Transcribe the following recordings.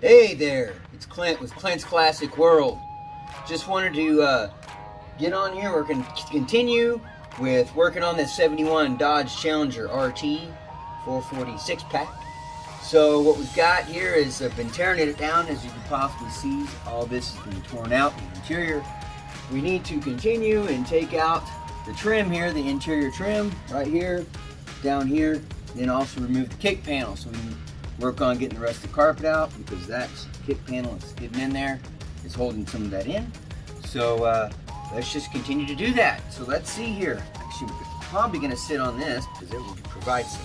Hey there, it's Clint with Clint's Classic World. Just wanted to get on here. We're going to continue with working on this 71 Dodge Challenger RT 440 pack. So what we've got here is I've been tearing it down, as you can possibly see. All this has been torn out, the interior. We need to continue and take out the trim here, the interior trim right here, down here, then also remove the kick panel so we can work on getting the rest of the carpet out, because that kick panel is hidden in there. It's holding some of that in. So let's just continue to do that. So let's see here. Actually, we're probably going to sit on this because it will provide some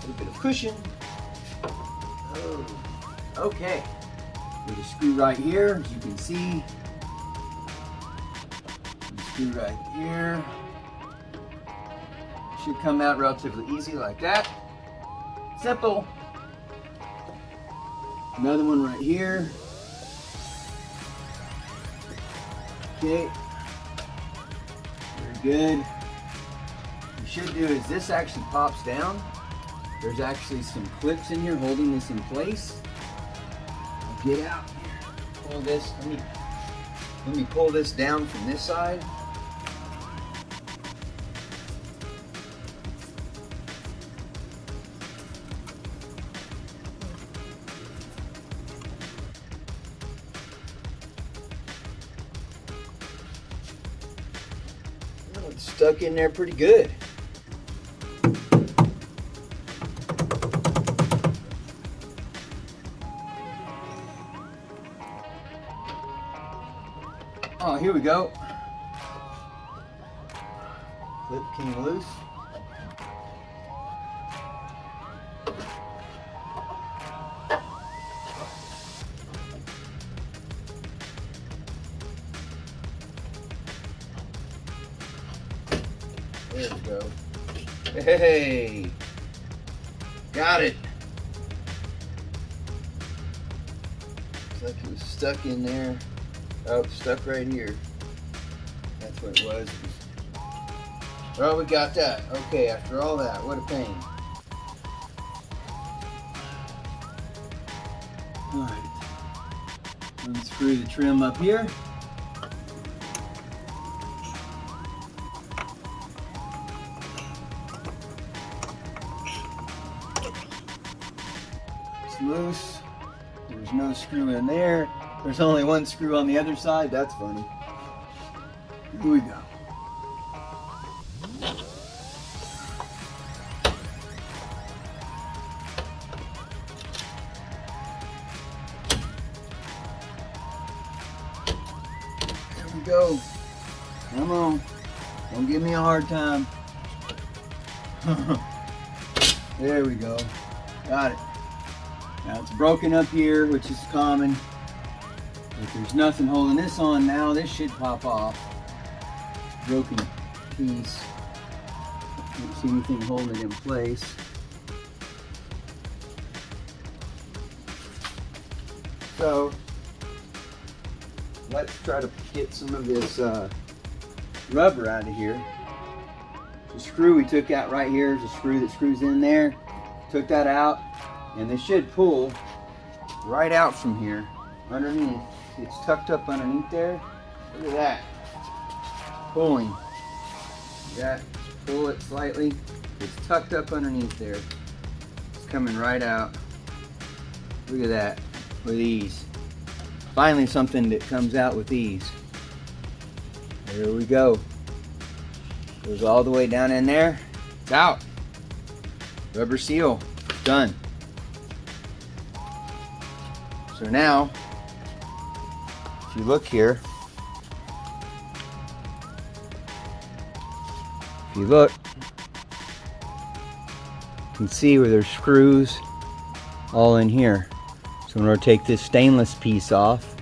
little bit of cushion. Oh, okay. With a screw right here, as you can see. Screw right here. Should come out relatively easy like that. Simple. Another one right here. Okay. Very good. What you should do is this actually pops down. There's actually some clips in here holding this in place. I'll get out here. Pull this. Let me pull this down from this side. It's stuck in there pretty good. Oh, here we go. Clip came loose. There we go. Hey! Got it! Looks like it was stuck in there. Oh, stuck right here. That's what it was. Oh, we got that. Okay, after all that, what a pain. Alright. Unscrew the trim up here. It's loose. There's no screw in there. There's only one screw on the other side. That's funny. Here we go. There we go. Come on. Don't give me a hard time. There we go. Got it. Now it's broken up here, which is common. If there's nothing holding this on now, this should pop off. Broken piece. Don't see anything holding it in place. So let's try to get some of this rubber out of here. The screw we took out right here is a screw that screws in there. Took that out, and this should pull right out from here underneath. It's tucked up underneath there. Look at that. Pulling. Yeah, pull it slightly. It's tucked up underneath there. It's coming right out. Look at that. With ease. Finally something that comes out with ease. There we go. Goes all the way down in there. It's out. Rubber seal. Done. So now, if you look here, you can see where there's screws all in here. So in order to take this stainless piece off,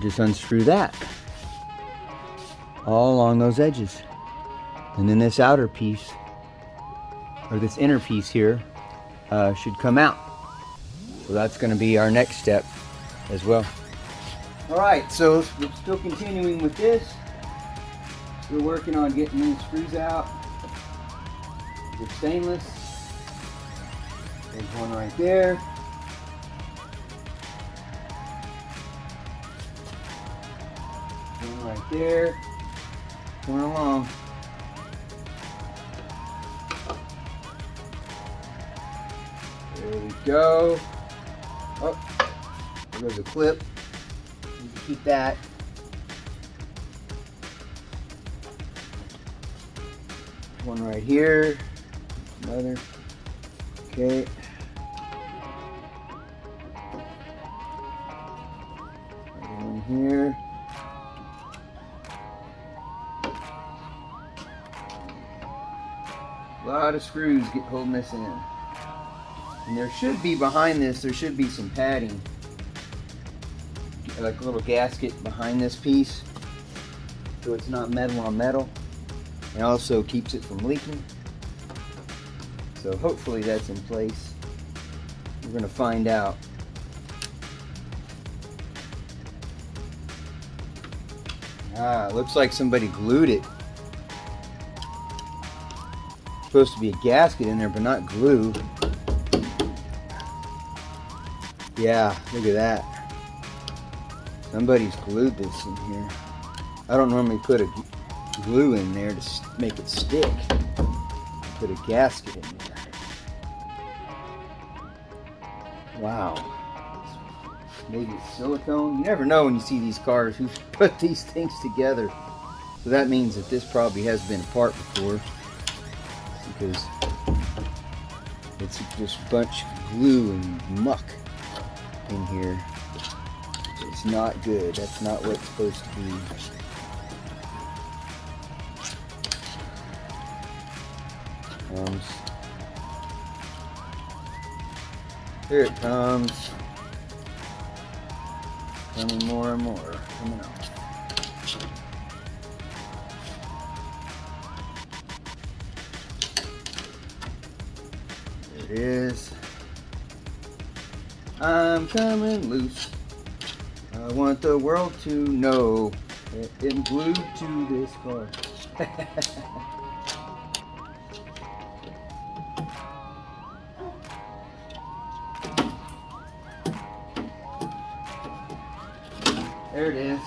just unscrew that all along those edges. And then this outer piece, or this inner piece here, should come out. So that's going to be our next step as well. Alright, so we're still continuing with this. We're working on getting these screws out. They're stainless. There's one right there. One right there. Coming along. There we go. Oh, there goes a clip. You can keep that. One right here. Another. Okay. Another one here. A lot of screws get holding this in. And there should be behind this, there should be some padding. Like a little gasket behind this piece. So it's not metal on metal. And also keeps it from leaking. So hopefully that's in place. We're going to find out. Ah, looks like somebody glued it. Supposed to be a gasket in there, but not glue. Yeah, look at that. Somebody's glued this in here. I don't normally put a glue in there to make it stick. Put a gasket in there. Wow. Maybe it's silicone. You never know when you see these cars who put these things together. So that means that this probably has been apart before. Because it's just a bunch of glue and muck in here. It's not good. That's not what it's supposed to be. Here it comes. Coming more and more. Coming out. There it is. I'm coming loose. I want the world to know that I'm glued to this car. There it is.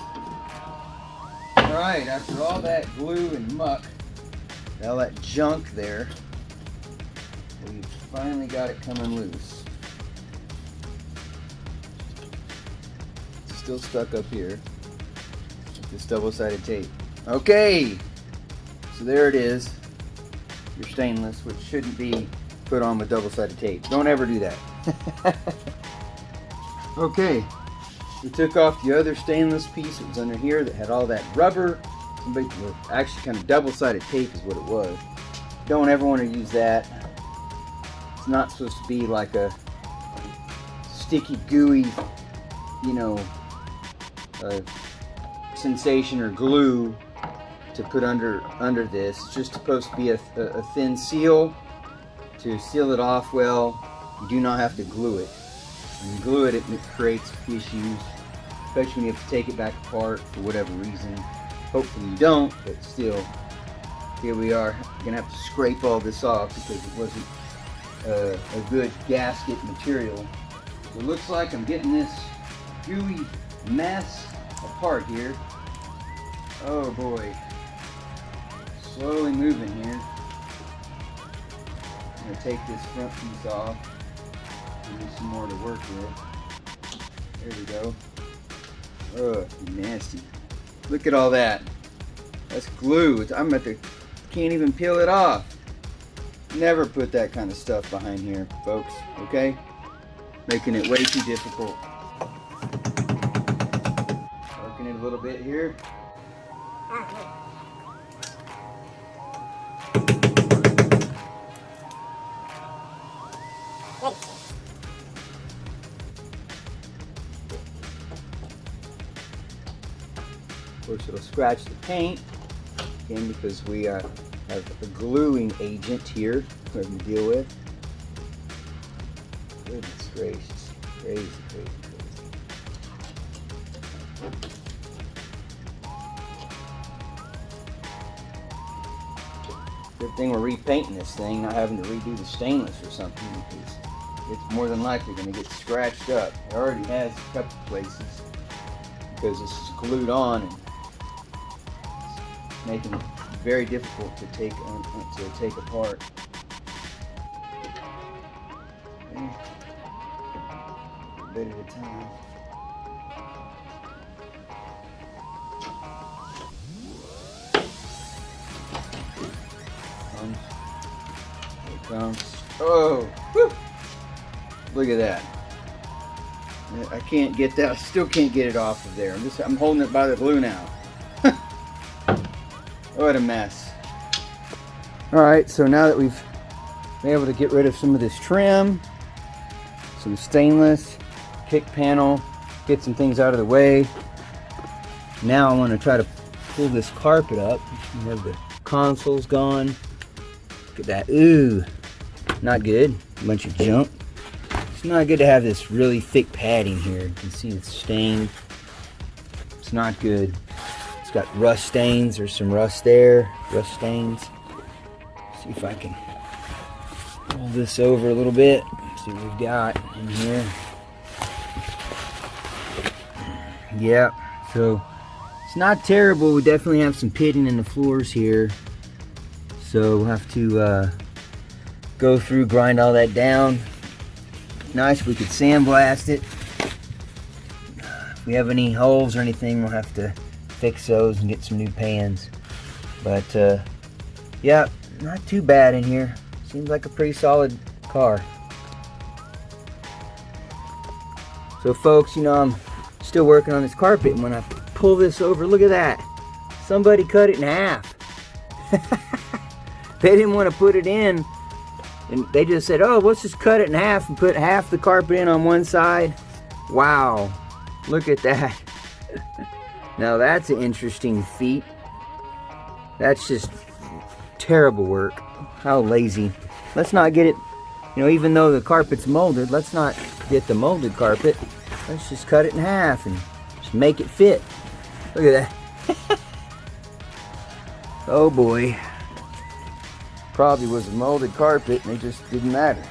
Alright, after all that glue and muck, all that junk there, we've finally got it coming loose. It's still stuck up here with this double-sided tape. Okay, so there it is. Your stainless, which shouldn't be put on with double-sided tape. Don't ever do that. Okay. We took off the other stainless piece that was under here that had all that rubber. Actually kind of double-sided tape is what it was. Don't ever want to use that. It's not supposed to be like a sticky, gooey, you know, sensation or glue to put under this. It's just supposed to be a thin seal to seal it off well. You do not have to glue it. When you glue it, it creates issues, especially when you have to take it back apart for whatever reason. Hopefully you don't, but still, here we are. You're gonna have to scrape all this off because it wasn't a good gasket material. So it looks like I'm getting this gooey mess apart here. Oh boy, slowly moving here. I'm gonna take this front piece off. Give me some more to work with. There we go. Ugh, nasty. Look at all that. That's glue. Can't even peel it off. Never put that kind of stuff behind here, folks. Okay? Making it way too difficult. Working it a little bit here. Of course, it'll scratch the paint, again, because we have a gluing agent here we're going to deal with. Goodness gracious. Crazy, crazy, crazy. Good thing we're repainting this thing, not having to redo the stainless or something, because it's more than likely going to get scratched up. It already has a couple places because this is glued on, and making it very difficult to take apart. Okay. A bit at a time. Here it comes. Oh, whew. Look at that. I can't get that. I still can't get it off of there. I'm holding it by the glue now. What a mess. Alright, so now that we've been able to get rid of some of this trim, some stainless, kick panel, get some things out of the way. Now I want to try to pull this carpet up. You have the console's gone. Look at that. Ooh, not good. A bunch of junk. It's not good to have this really thick padding here. You can see it's stained. It's not good. It's got rust stains. There's some rust there. Rust stains. See if I can pull this over a little bit. See what we've got in here. Yeah, so it's not terrible. We definitely have some pitting in the floors here. So we'll have to go through, grind all that down. Nice if we could sandblast it. If we have any holes or anything, we'll have to fix those and get some new pans. But yeah, not too bad in here. Seems like a pretty solid car. So folks, you know, I'm still working on this carpet, and when I pull this over, look at that. Somebody cut it in half. They didn't want to put it in, and they just said, oh, let's just cut it in half and put half the carpet in on one side. Wow, look at that. Now that's an interesting feat. That's just terrible work. How lazy. Let's not get it, you know, even though the carpet's molded, let's not get the molded carpet. Let's just cut it in half and just make it fit. Look at that. Oh boy. Probably was a molded carpet and it just didn't matter.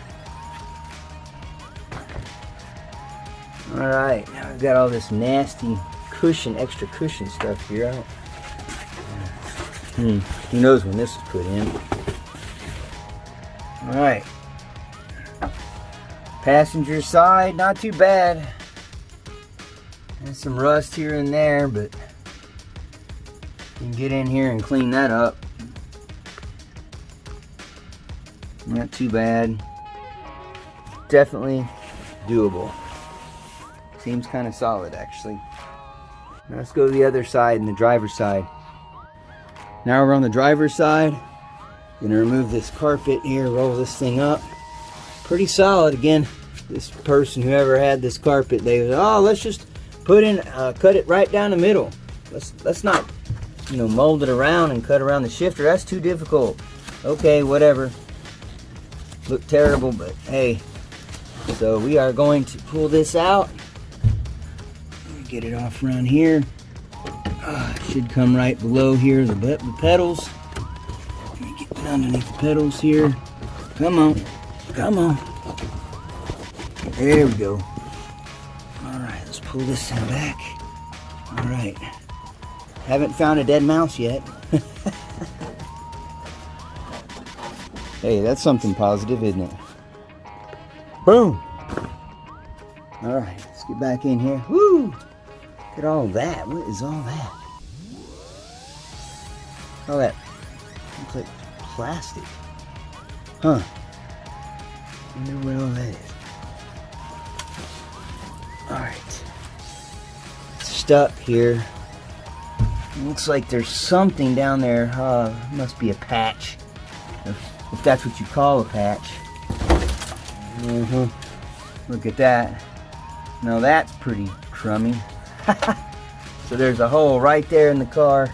Alright, now I've got all this nasty cushion, extra cushion stuff here. Who knows when this is put in. Alright. Passenger side, not too bad. There's some rust here and there, but you can get in here and clean that up. Not too bad. Definitely doable. Seems kind of solid, actually. Now let's go to the other side, and the driver's side. Now we're on the driver's side. Gonna remove this carpet here, roll this thing up. Pretty solid. Again, this person, whoever had this carpet, they was, oh, let's just put in, cut it right down the middle. Let's not, you know, mold it around and cut around the shifter. That's too difficult. Okay, whatever. Look terrible, but hey. So we are going to pull this out. Get it off around here. Should come right below here, the pedals. Let me get it underneath the pedals here. Come on, come on. There we go. All right, let's pull this thing back. All right. Haven't found a dead mouse yet. Hey, that's something positive, isn't it? Boom. All right, let's get back in here. Woo! Look at all that. What is all that? All that looks like plastic. Huh. I wonder what all that is. Alright. Stuck here. It looks like there's something down there. Must be a patch. If that's what you call a patch. Look at that. Now that's pretty crummy. So there's a hole right there in the car.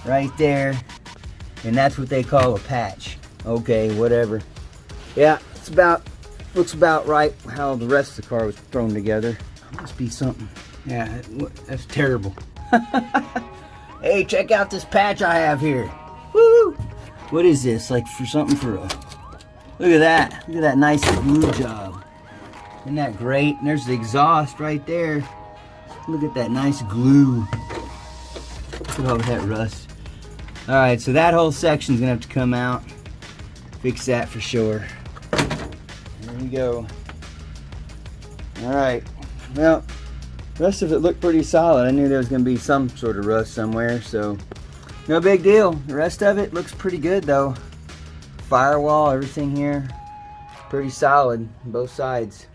Right there. And that's what they call a patch. Okay, whatever. Yeah, looks about right how the rest of the car was thrown together. Must be something. Yeah, that's terrible. Hey, check out this patch I have here. Woo! What is this? Like for something for a... Look at that. Look at that nice glue job. Isn't that great? And there's the exhaust right there. Look at that nice glue. Look at all that rust. Alright, so that whole section's gonna have to come out. Fix that for sure. There we go. Alright, well, the rest of it looked pretty solid. I knew there was gonna be some sort of rust somewhere, so no big deal. The rest of it looks pretty good though. Firewall, everything here, pretty solid, both sides.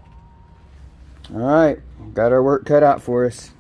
Alright, got our work cut out for us.